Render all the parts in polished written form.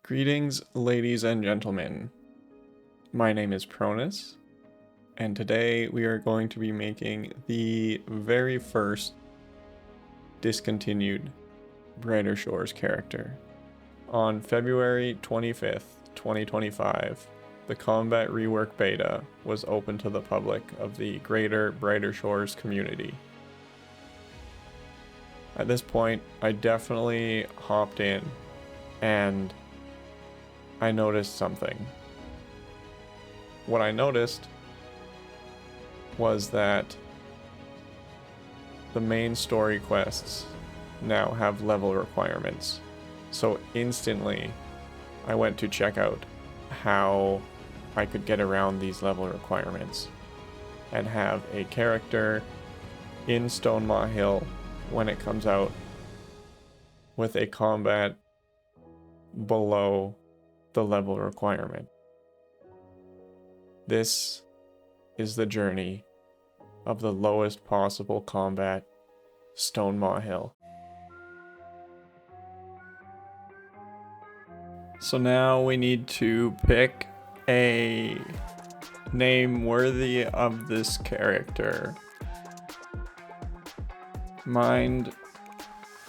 Greetings, ladies and gentlemen. My name is Pronus, and today we are going to be making the very first discontinued Brighter Shores character. On February 25th, 2025, the combat rework beta was open to the public of the greater Brighter Shores community. At this point, I definitely hopped in and I noticed something. What I noticed was that the main story quests now have level requirements. So instantly, I went to check out how I could get around these level requirements and have a character in Stonemaw Hill when it comes out with a combat below the level requirement. This is the journey of the lowest possible combat, Stonemaw Hill. So now we need to pick a name worthy of this character. Mind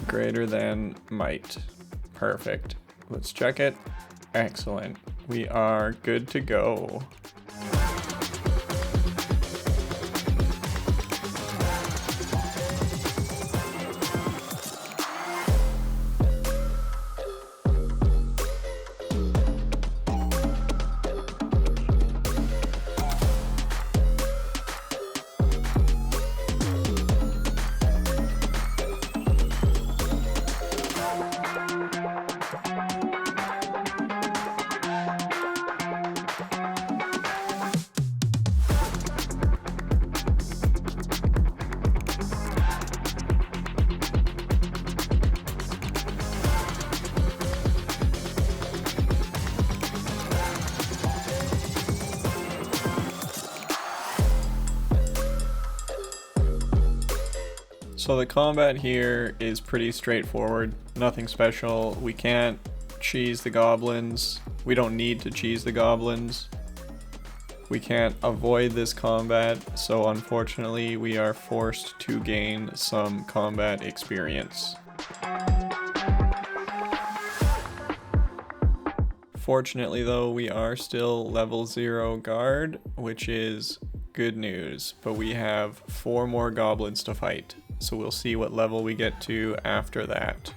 greater than might. Perfect. Let's check it. Excellent. We are good to go. So the combat here is pretty straightforward, nothing special. We can't cheese the goblins. We don't need to cheese the goblins. We can't avoid this combat, so unfortunately we are forced to gain some combat experience. Fortunately though, we are still level 0 guard, which is good news, but we have 4 more goblins to fight. So we'll see what level we get to after that.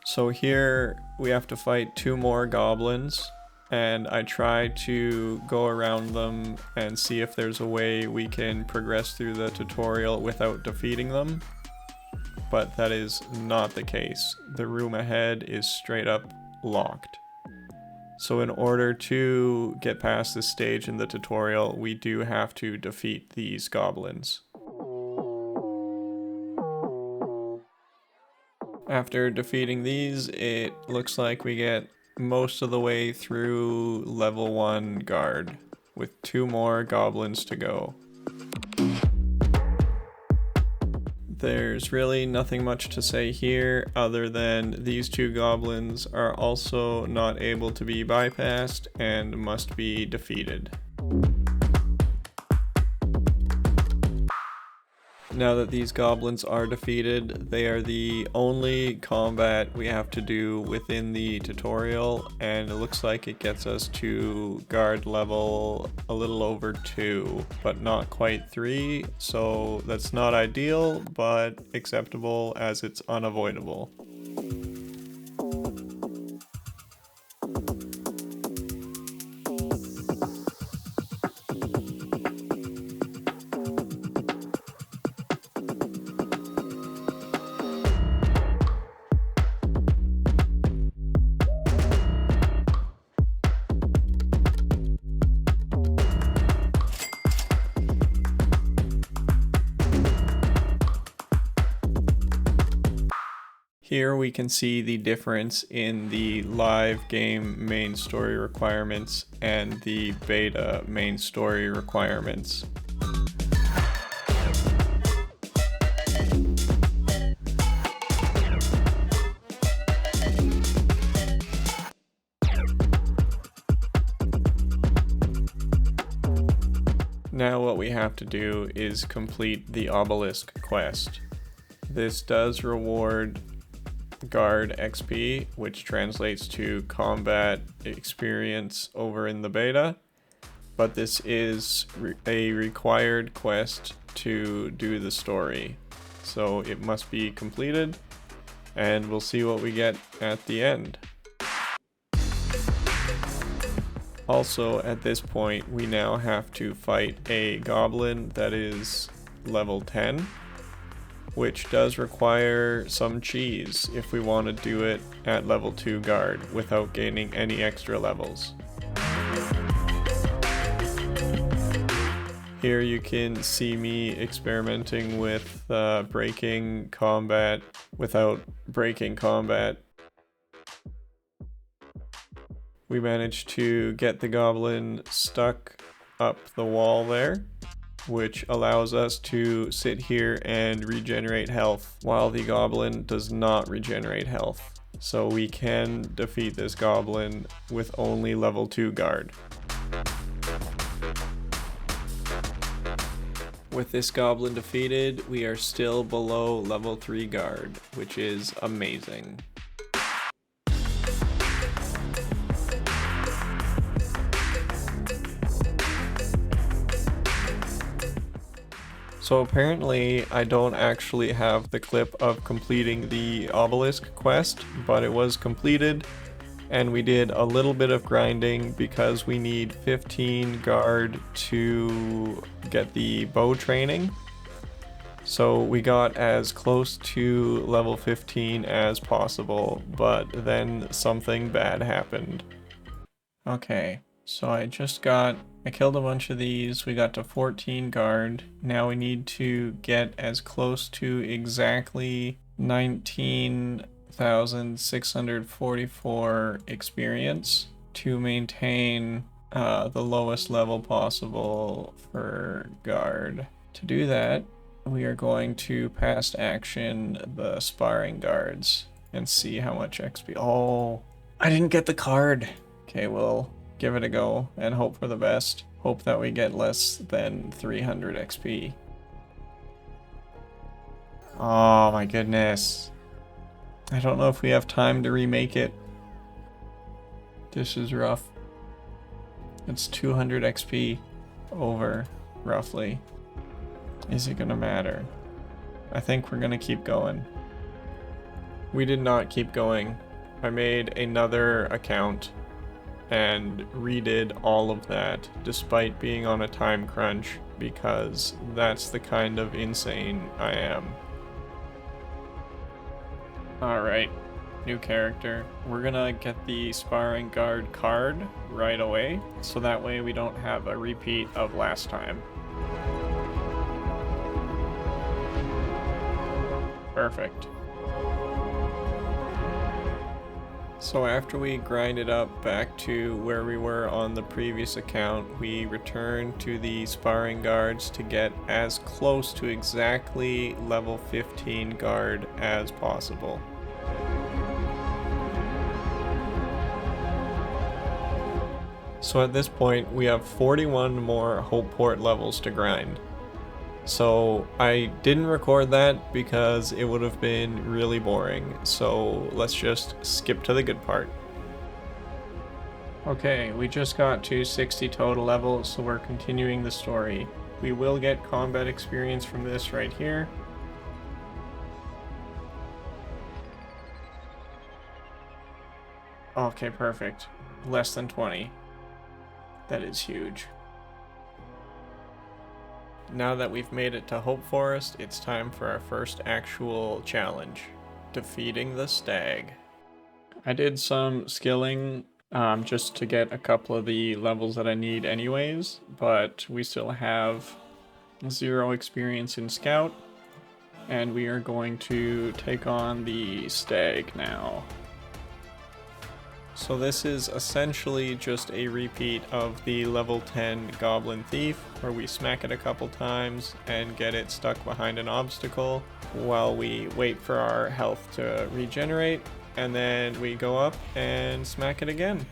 So here we have to fight 2 more goblins. And I try to go around them and see if there's a way we can progress through the tutorial without defeating them. But that is not the case. The room ahead is straight up locked. So in order to get past this stage in the tutorial, we do have to defeat these goblins. After defeating these, it looks like we get most of the way through level 1 guard, with 2 more goblins to go. There's really nothing much to say here other than these 2 goblins are also not able to be bypassed and must be defeated. Now that these goblins are defeated, they are the only combat we have to do within the tutorial, and it looks like it gets us to guard level a little over 2, but not quite 3, so that's not ideal, but acceptable as it's unavoidable. Here we can see the difference in the live game main story requirements and the beta main story requirements. Now what we have to do is complete the obelisk quest. This does reward guard XP, which translates to combat experience over in the beta, but this is a required quest to do the story, so it must be completed, and we'll see what we get at the end. Also, at this point, we now have to fight a goblin that is level 10, which does require some cheese if we want to do it at level 2 guard without gaining any extra levels. Here you can see me experimenting with breaking combat without breaking combat. We managed to get the goblin stuck up the wall there, which allows us to sit here and regenerate health while the goblin does not regenerate health. So we can defeat this goblin with only level 2 guard. With this goblin defeated, we are still below level 3 guard, which is amazing. So apparently I don't actually have the clip of completing the obelisk quest, but it was completed, and we did a little bit of grinding because we need 15 guard to get the bow training. So we got as close to level 15 as possible, but then something bad happened. Okay, so I killed a bunch of these, we got to 14 guard. Now we need to get as close to exactly 19,644 experience to maintain the lowest level possible for guard. To do that, we are going to past action the sparring guards and see how much XP. Oh, I didn't get the card. Okay, we'll give it a go and hope for the best. Hope that we get less than 300 XP. Oh my goodness. I don't know if we have time to remake it. This is rough. It's 200 XP over, roughly. Is it gonna matter? I think we're gonna keep going. We did not keep going. I made another account and redid all of that despite being on a time crunch, because that's the kind of insane I am. Alright, new character. We're gonna get the sparring guard card right away, so that way we don't have a repeat of last time. Perfect. So after we grinded up back to where we were on the previous account, we returned to the sparring guards to get as close to exactly level 15 guard as possible. So at this point, we have 41 more Hopeport levels to grind. So I didn't record that because it would have been really boring, so let's just skip to the good part. Okay, we just got to 60 total levels, so we're continuing the story. We will get combat experience from this right here. Okay, perfect. Less than 20. That is huge. Now that we've made it to Hope Forest, it's time for our first actual challenge, defeating the Stag. I did some skilling just to get a couple of the levels that I need anyways, but we still have 0 experience in Scout, And we are going to take on the Stag now. So this is essentially just a repeat of the level 10 Goblin Thief, where we smack it a couple times and get it stuck behind an obstacle while we wait for our health to regenerate, and then we go up and smack it again.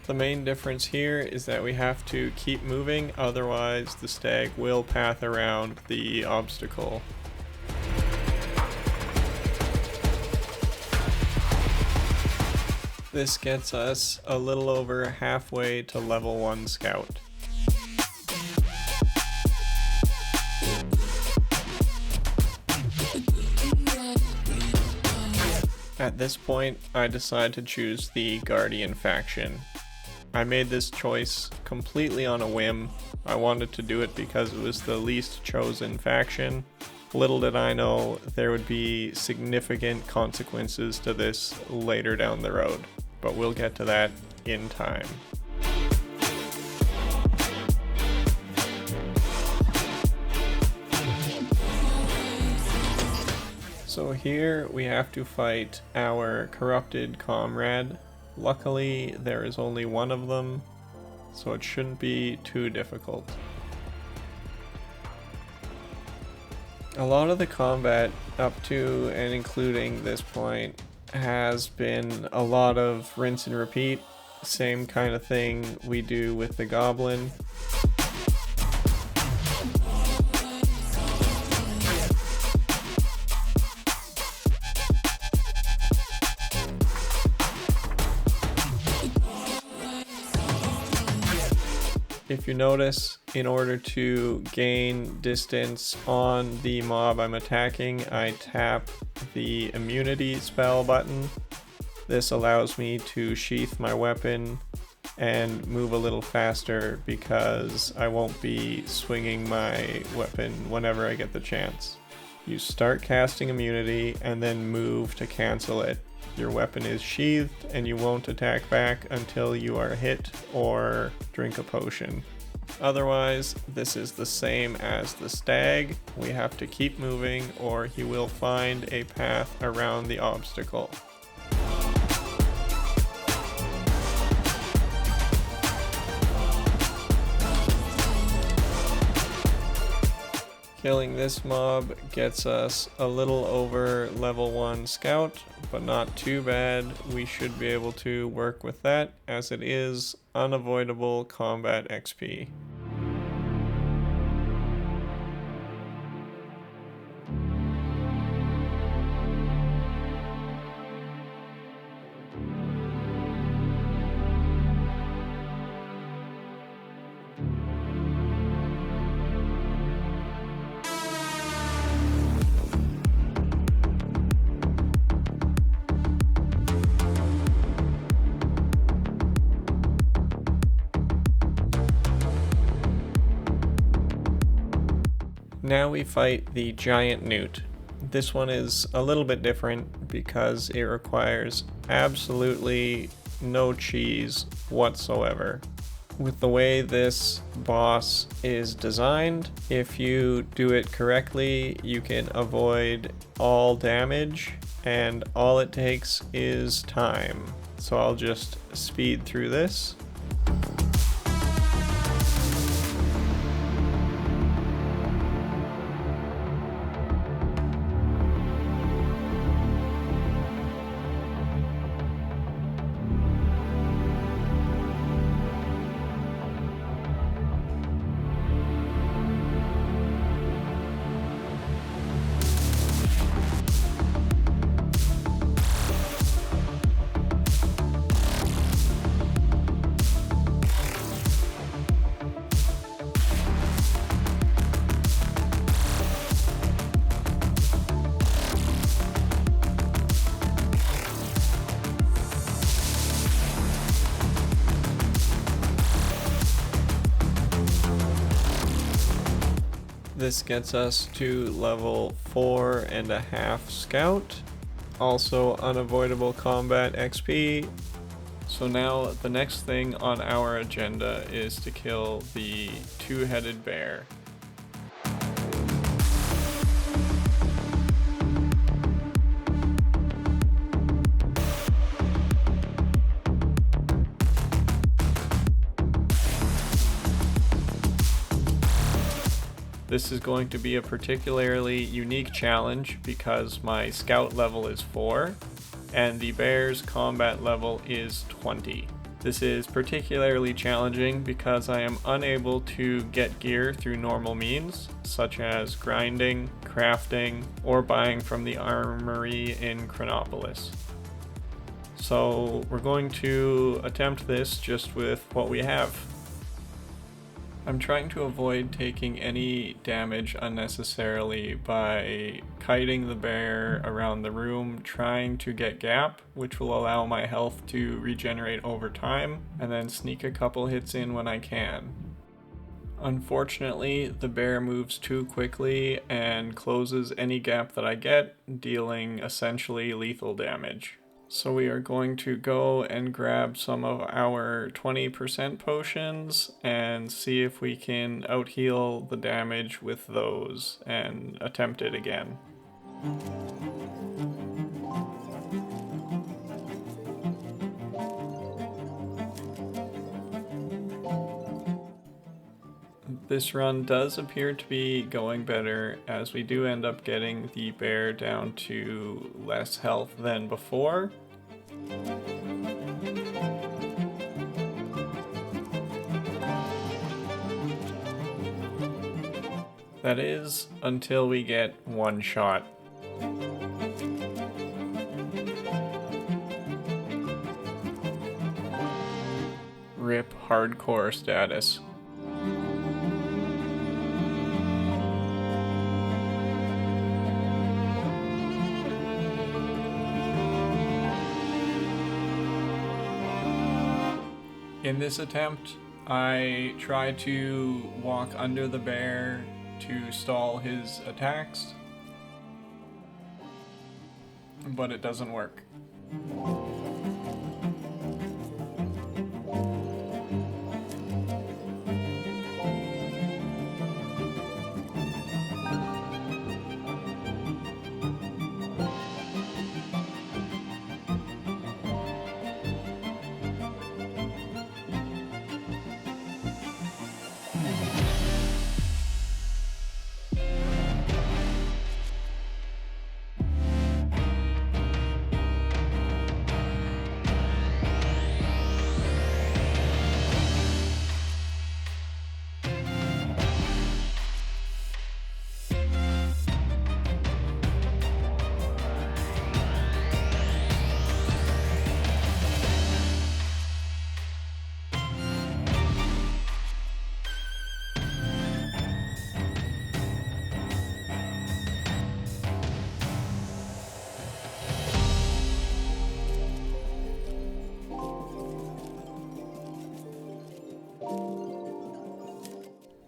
The main difference here is that we have to keep moving, otherwise the Stag will path around the obstacle. This gets us a little over halfway to level 1 Scout. At this point, I decide to choose the Guardian faction. I made this choice completely on a whim. I wanted to do it because it was the least chosen faction. Little did I know there would be significant consequences to this later down the road, but we'll get to that in time. So here we have to fight our corrupted comrade. Luckily, there is only one of them, so it shouldn't be too difficult. A lot of the combat up to and including this point has been a lot of rinse and repeat, same kind of thing we do with the Goblin. If you notice, in order to gain distance on the mob I'm attacking, I tap the immunity spell button. This allows me to sheath my weapon and move a little faster because I won't be swinging my weapon whenever I get the chance. You start casting immunity and then move to cancel it. Your weapon is sheathed and you won't attack back until you are hit or drink a potion. Otherwise, this is the same as the Stag. We have to keep moving or he will find a path around the obstacle. Killing this mob gets us a little over level 1 Scout, but not too bad. We should be able to work with that as it is unavoidable combat XP. Now we fight the giant Newt. This one is a little bit different because it requires absolutely no cheese whatsoever. With the way this boss is designed, if you do it correctly, you can avoid all damage, and all it takes is time. So I'll just speed through this. This gets us to level 4.5 Scout. Also unavoidable combat XP. So now the next thing on our agenda is to kill the two-headed bear. This is going to be a particularly unique challenge because my scout level is 4 and the bear's combat level is 20. This is particularly challenging because I am unable to get gear through normal means, such as grinding, crafting, or buying from the armory in Crenopolis. So we're going to attempt this just with what we have. I'm trying to avoid taking any damage unnecessarily by kiting the bear around the room, trying to get gap, which will allow my health to regenerate over time, and then sneak a couple hits in when I can. Unfortunately, the bear moves too quickly and closes any gap that I get, dealing essentially lethal damage. So we are going to go and grab some of our 20% potions and see if we can out-heal the damage with those and attempt it again. This run does appear to be going better, as we do end up getting the bear down to less health than before. That is, until we get one shot. RIP hardcore status. In this attempt, I try to walk under the bear to stall his attacks, but it doesn't work.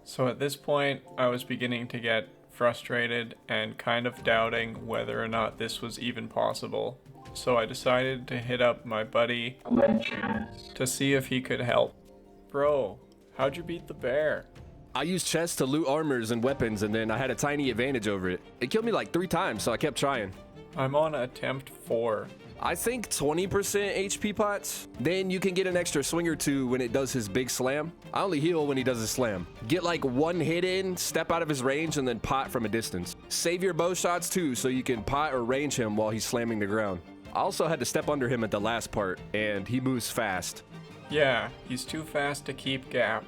So at this point, I was beginning to get frustrated and kind of doubting whether or not this was even possible. So I decided to hit up my buddy to see if he could help. Bro, how'd you beat the bear? I used chests to loot armors and weapons, and then I had a tiny advantage over it. It killed me like 3 times, so I kept trying. I'm on attempt 4. I think 20% HP pots. Then you can get an extra swing or 2 when it does his big slam. I only heal when he does his slam. Get like 1 hit in, step out of his range, and then pot from a distance. Save your bow shots too, so you can pot or range him while he's slamming the ground. I also had to step under him at the last part, and he moves fast. Yeah, he's too fast to keep gap.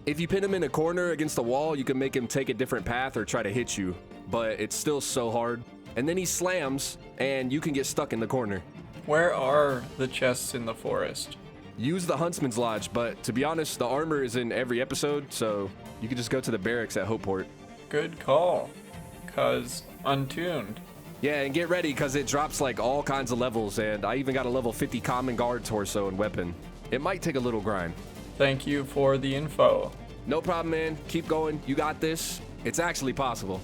If you pin him in a corner against the wall, you can make him take a different path or try to hit you, but it's still so hard. And then he slams, and you can get stuck in the corner. Where are the chests in the forest? Use the Huntsman's Lodge, but to be honest, the armor is in every episode, so you can just go to the barracks at Hopeport. Good call, 'cause untuned. Yeah, and get ready, because it drops like all kinds of levels, and I even got a level 50 common guard torso and weapon. It might take a little grind. Thank you for the info. No problem, man. Keep going. You got this. It's actually possible.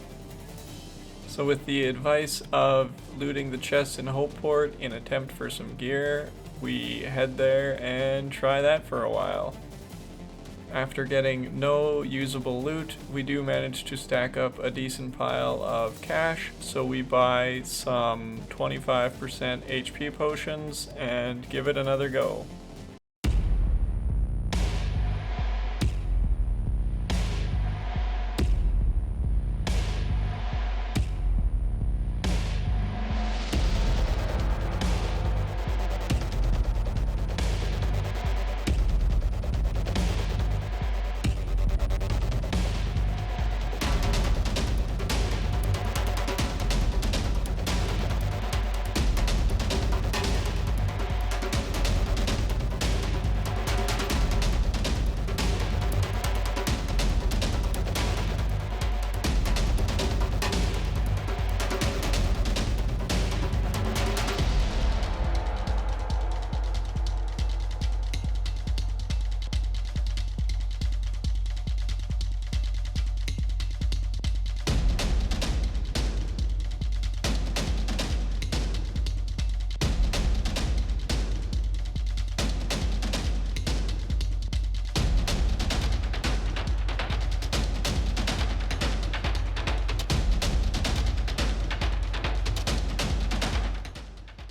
So with the advice of looting the chests in Hopeport in attempt for some gear, we head there and try that for a while. After getting no usable loot, we do manage to stack up a decent pile of cash, so we buy some 25% HP potions and give it another go.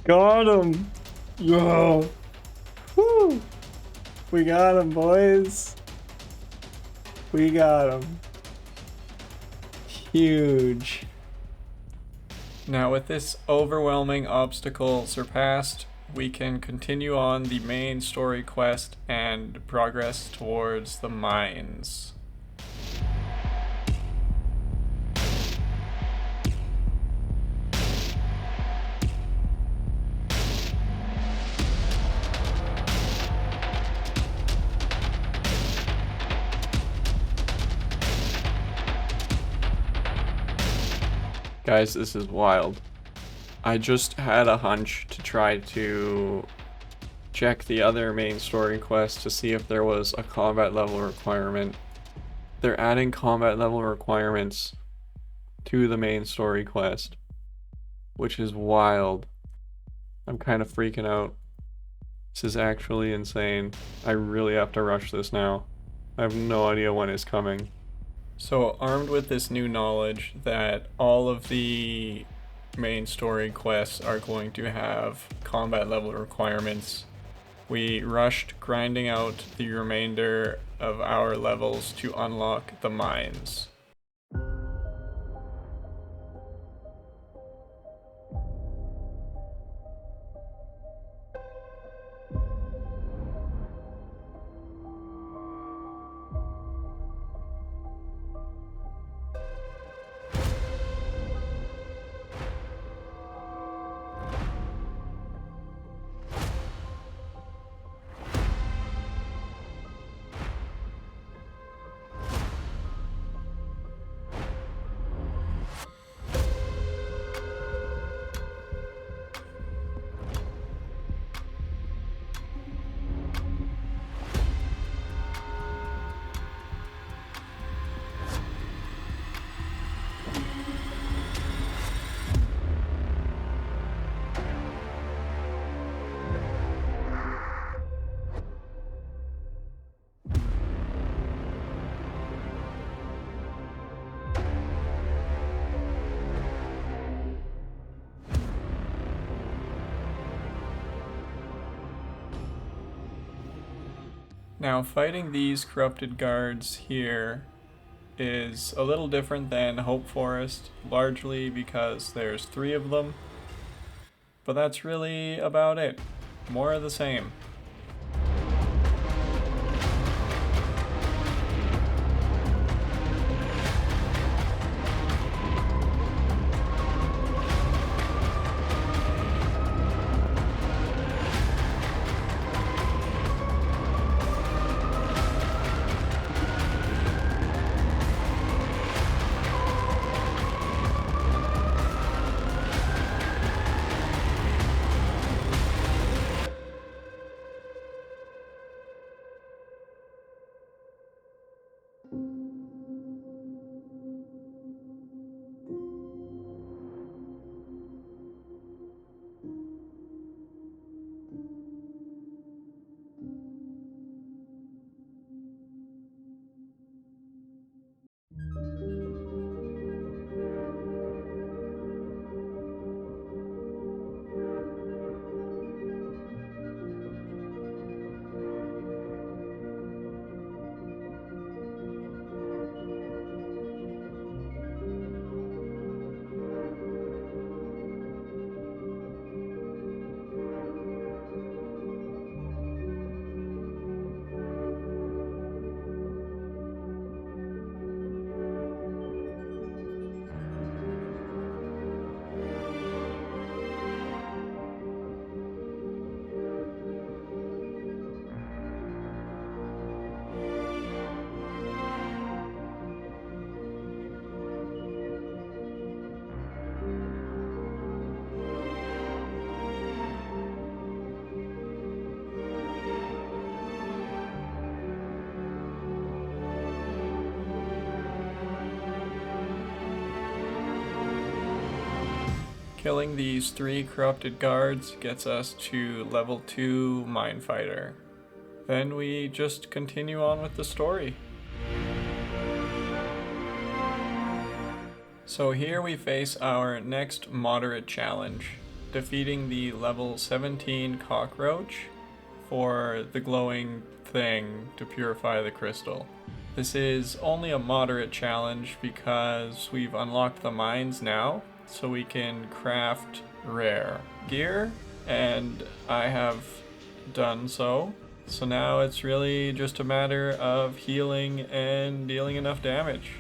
Got him! Yo! Woo! We got him, boys! We got him. Huge. Now with this overwhelming obstacle surpassed, we can continue on the main story quest and progress towards the mines. Guys, this is wild. I just had a hunch to try to check the other main story quest to see if there was a combat level requirement. They're adding combat level requirements to the main story quest, which is wild. I'm kind of freaking out. This is actually insane. I really have to rush this now. I have no idea when it's coming. So armed with this new knowledge that all of the main story quests are going to have combat level requirements, we rushed grinding out the remainder of our levels to unlock the mines. Now, fighting these corrupted guards here is a little different than Hope Forest, largely because there's 3 of them, but that's really about it. More of the same. Killing these 3 corrupted guards gets us to level 2 Mine Fighter. Then we just continue on with the story. So here we face our next moderate challenge. defeating the level 17 Cockroach for the glowing thing to purify the crystal. This is only a moderate challenge because we've unlocked the mines now, so we can craft rare gear, and I have done so. So now it's really just a matter of healing and dealing enough damage.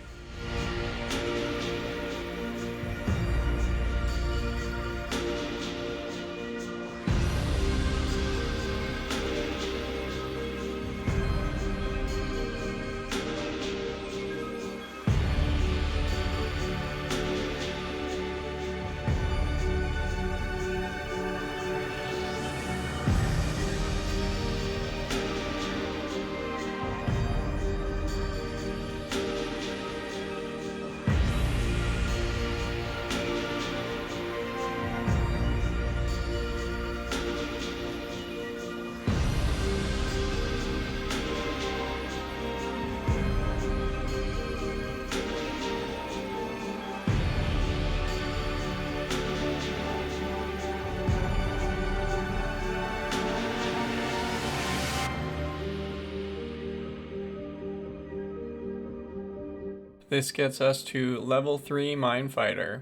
This gets us to level 3 Minefighter.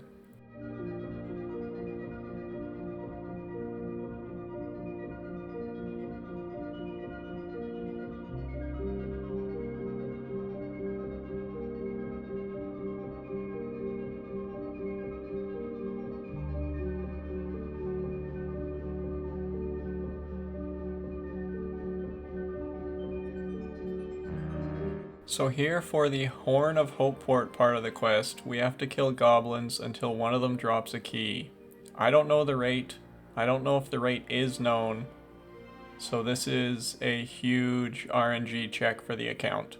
So here for the Horn of Hopeport part of the quest, we have to kill goblins until one of them drops a key. I don't know the rate. I don't know if the rate is known. So this is a huge RNG check for the account.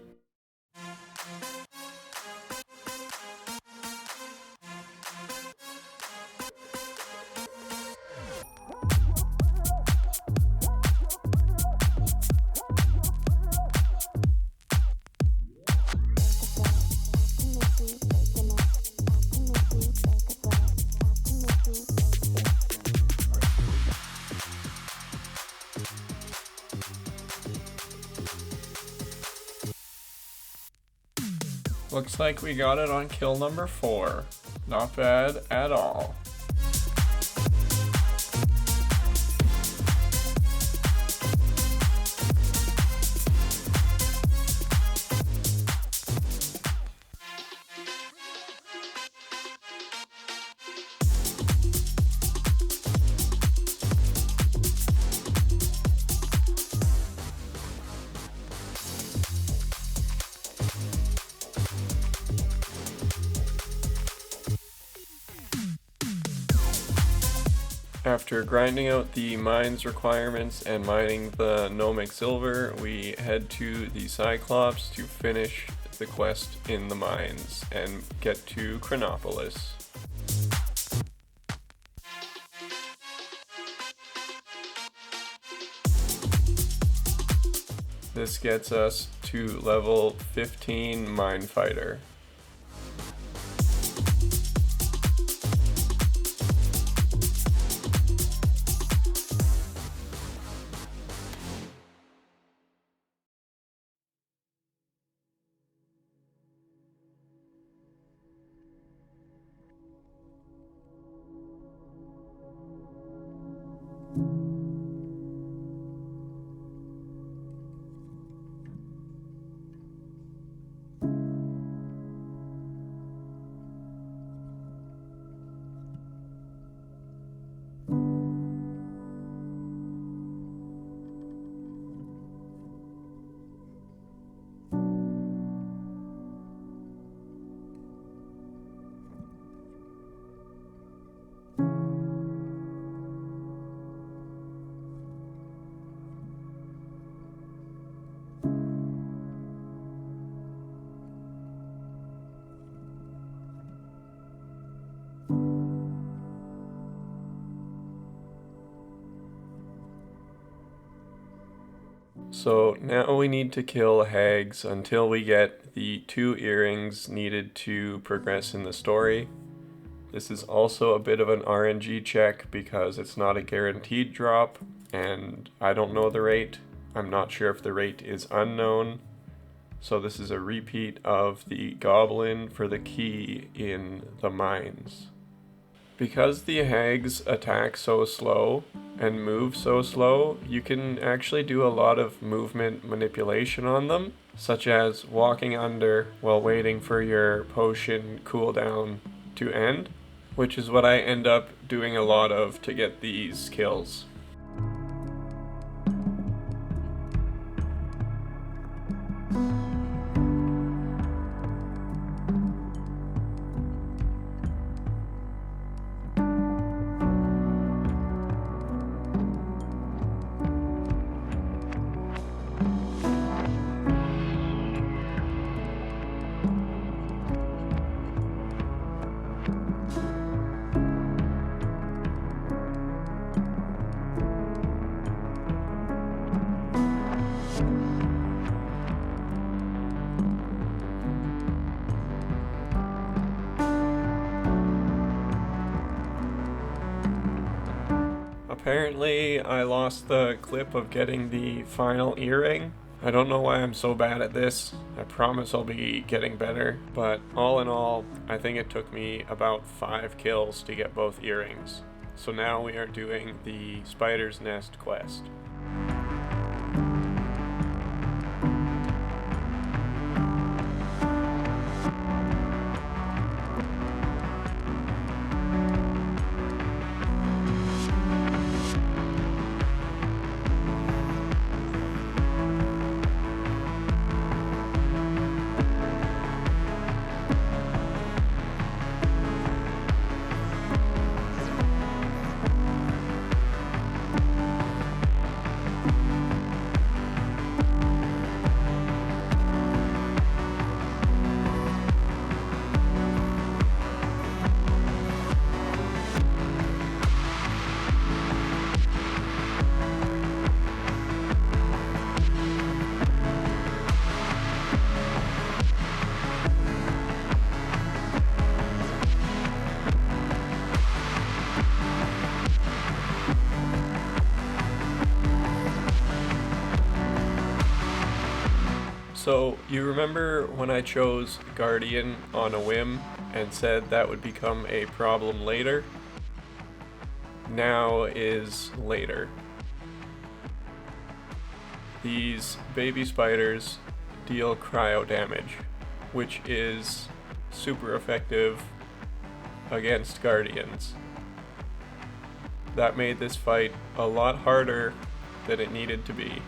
Looks like we got it on kill number 4. Not bad at all. After grinding out the mines requirements and mining the gnomic silver, we head to the Cyclops to finish the quest in the mines and get to Crenopolis. This gets us to level 15 Minefighter. So now we need to kill hags until we get the 2 earrings needed to progress in the story. This is also a bit of an RNG check because it's not a guaranteed drop, and I don't know the rate. I'm not sure if the rate is unknown. So this is a repeat of the Goblin for the key in the mines. Because the hags attack so slow and move so slow, you can actually do a lot of movement manipulation on them, such as walking under while waiting for your potion cooldown to end, which is what I end up doing a lot of to get these kills. Apparently, I lost the clip of getting the final earring. I don't know why I'm so bad at this. I promise I'll be getting better. But all in all, I think it took me about 5 kills to get both earrings. So now we are doing the Spider's Nest quest. So, you remember when I chose Guardian on a whim and said that would become a problem later? Now is later. These baby spiders deal cryo damage, which is super effective against Guardians. That made this fight a lot harder than it needed to be.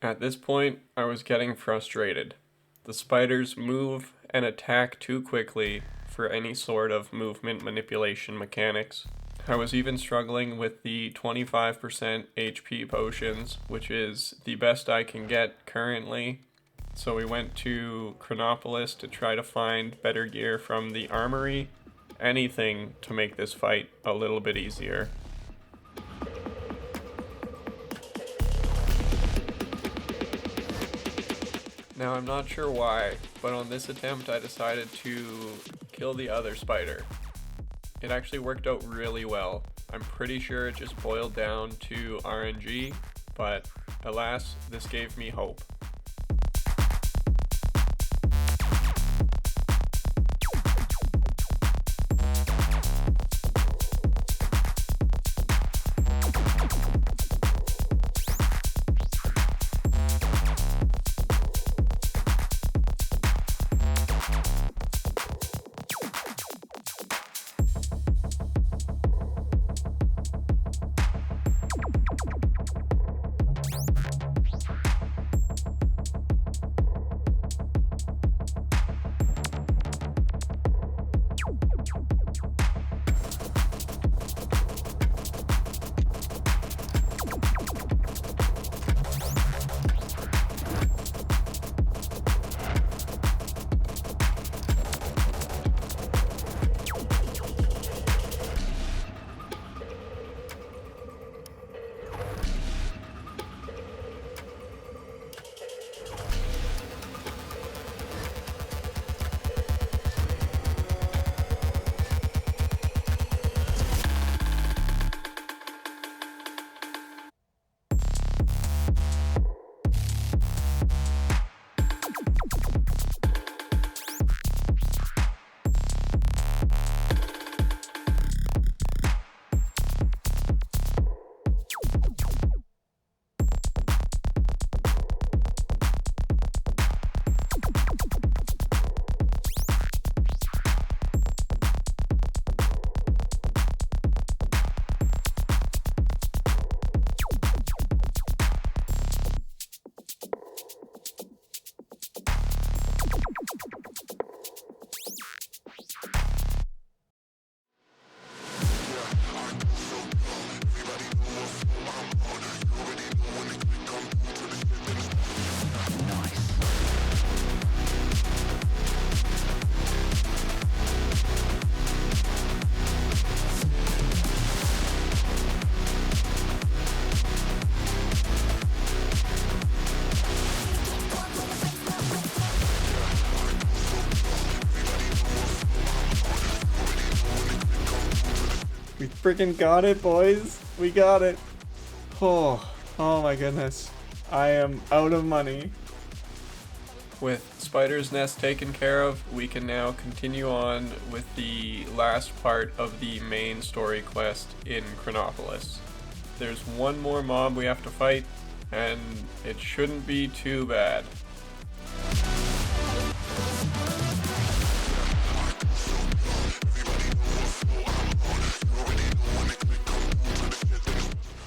At this point, I was getting frustrated. The spiders move and attack too quickly for any sort of movement manipulation mechanics. I was even struggling with the 25% HP potions, which is the best I can get currently. So we went to Crenopolis to try to find better gear from the armory. Anything to make this fight a little bit easier. Now I'm not sure why, but on this attempt I decided to kill the other spider. It actually worked out really well. I'm pretty sure it just boiled down to RNG, but alas, this gave me hope. We freaking got it, boys. We got it. Oh my goodness. I am out of money. With Spider's Nest taken care of, we can now continue on with the last part of the main story quest in Chronopolis. There's one more mob we have to fight, and it shouldn't be too bad.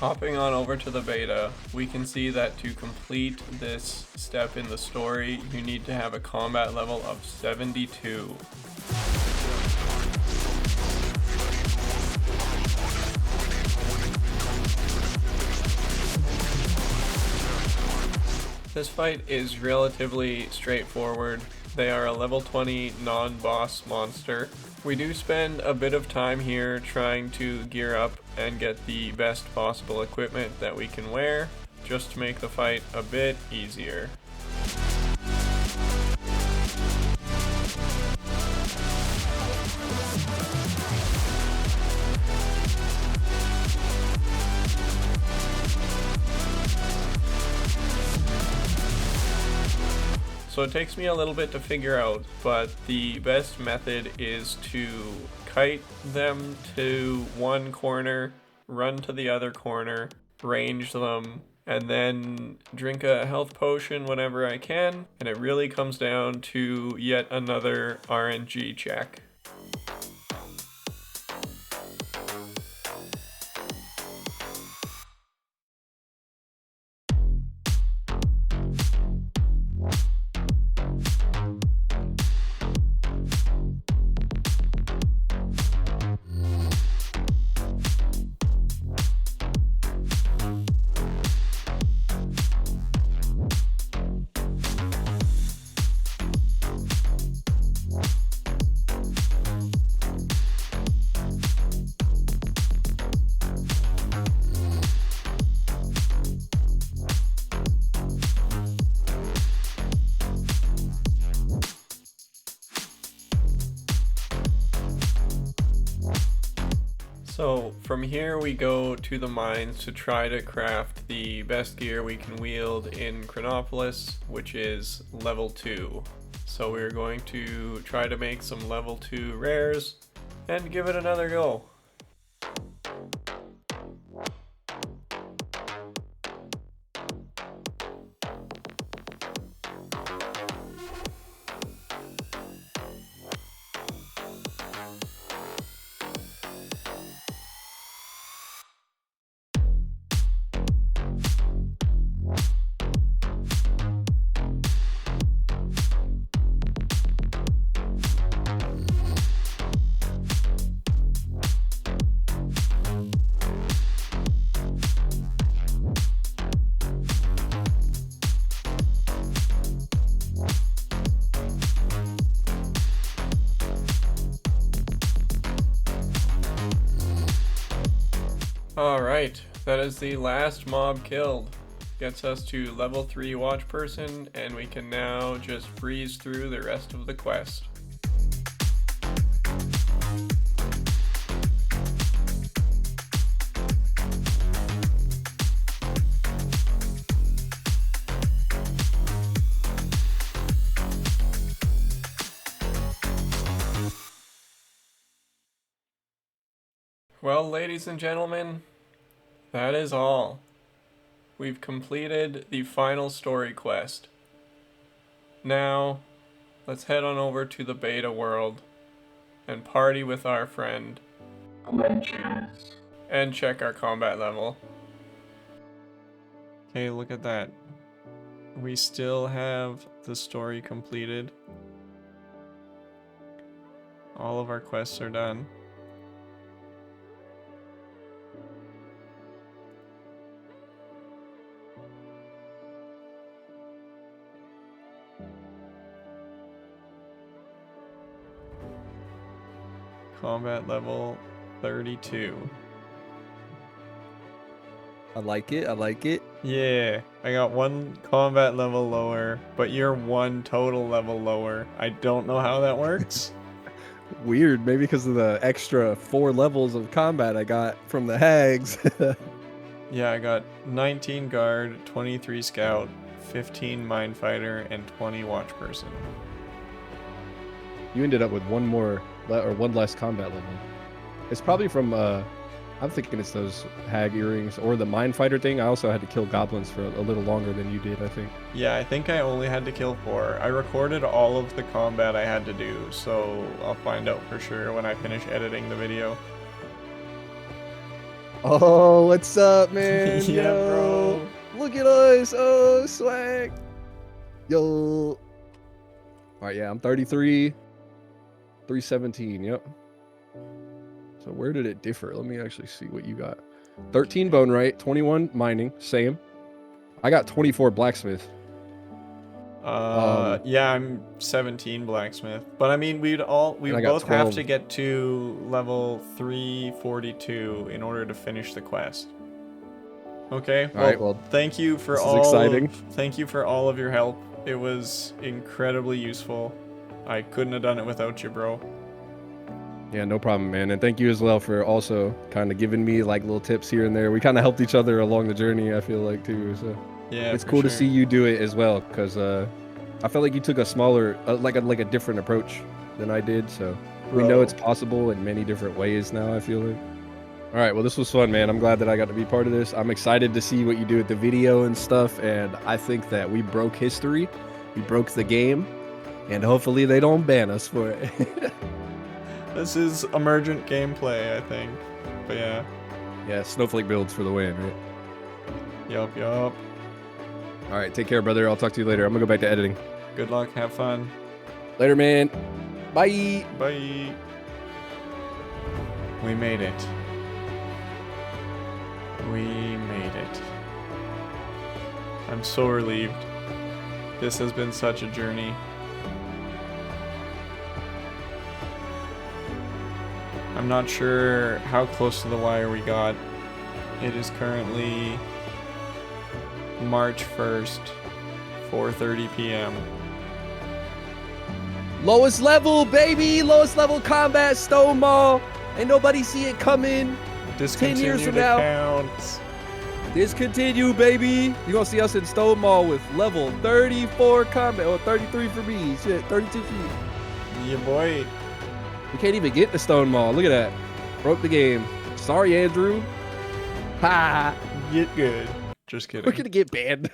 Hopping on over to the beta, we can see that to complete this step in the story, you need to have a combat level of 72. This fight is relatively straightforward. They are a level 20 non-boss monster. We do spend a bit of time here trying to gear up and get the best possible equipment that we can wear, just to make the fight a bit easier. So it takes me a little bit to figure out, but the best method is to kite them to one corner, run to the other corner, range them, and then drink a health potion whenever I can, and it really comes down to yet another RNG check. So from here we go to the mines to try to craft the best gear we can wield in Crenopolis, which is level 2. So we're going to try to make some level 2 rares and give it another go. Alright, that is the last mob killed. Gets us to level 3 watch person, and we can now just breeze through the rest of the quest. Well, ladies and gentlemen, that is all. We've completed the final story quest. Now, let's head on over to the beta world and party with our friend. And check our combat level. Okay, look at that. We still have the story completed. All of our quests are done. Combat level 32. I like it. I like it. Yeah, I got 1 combat level lower, but you're 1 total level lower. I don't know how that works. Weird. Maybe because of the extra 4 levels of combat I got from the hags. Yeah, I got 19 guard, 23 scout, 15 mine fighter, and 20 watch person. You ended up with 1 more or 1 less combat level. It's probably from I'm thinking it's those Hag Earrings or the mine fighter thing. I also had to kill goblins for a little longer than you did, I think. Yeah, I think I only had to kill 4. I recorded all of the combat I had to do, so I'll find out for sure when I finish editing the video. Oh, what's up, man? Yeah, Yo, bro. look at us. Oh, swag. Yo. All right, yeah, I'm 33. 317, yep. So where did it differ? Let me actually see what you got. 13 bone right, 21 mining, same. I got 24 blacksmith. Yeah, I'm 17 blacksmith. But I mean, we both have to get to level 342 in order to finish the quest. Okay. All right, well, thank you for thank you for all of your help. It was incredibly useful. I couldn't have done it without you, bro. Yeah, no problem, man. And thank you as well for also kind of giving me like little tips here and there. We kind of helped each other along the journey, I feel like, too. So yeah, it's cool to see you do it as well, because I felt like you took a smaller, like a different approach than I did. So we know it's possible in many different ways now, I feel like. All right, well, this was fun, man. I'm glad that I got to be part of this. I'm excited to see what you do with the video and stuff. And I think that we broke history. We broke the game. And hopefully they don't ban us for it. This is emergent gameplay, I think. But yeah. Yeah, snowflake builds for the win, right? Yup. All right, take care, brother. I'll talk to you later. I'm gonna go back to editing. Good luck. Have fun. Later, man. Bye. Bye. We made it. We made it. I'm so relieved. This has been such a journey. I'm not sure how close to the wire we got. It is currently March 1st, 4:30 p.m. Lowest level, baby. Lowest level combat, stone mall. Ain't nobody see it coming. 10 years from now. Accounts. Discontinue, baby. You're gonna see us in Stone Mall with level 34 combat, or 33 for me. Shit, 32 for you. Yeah, boy. We can't even get the Stone Mall. Look at that. Broke the game. Sorry, Andrew. Ha! Get good. Just kidding. We're gonna get banned.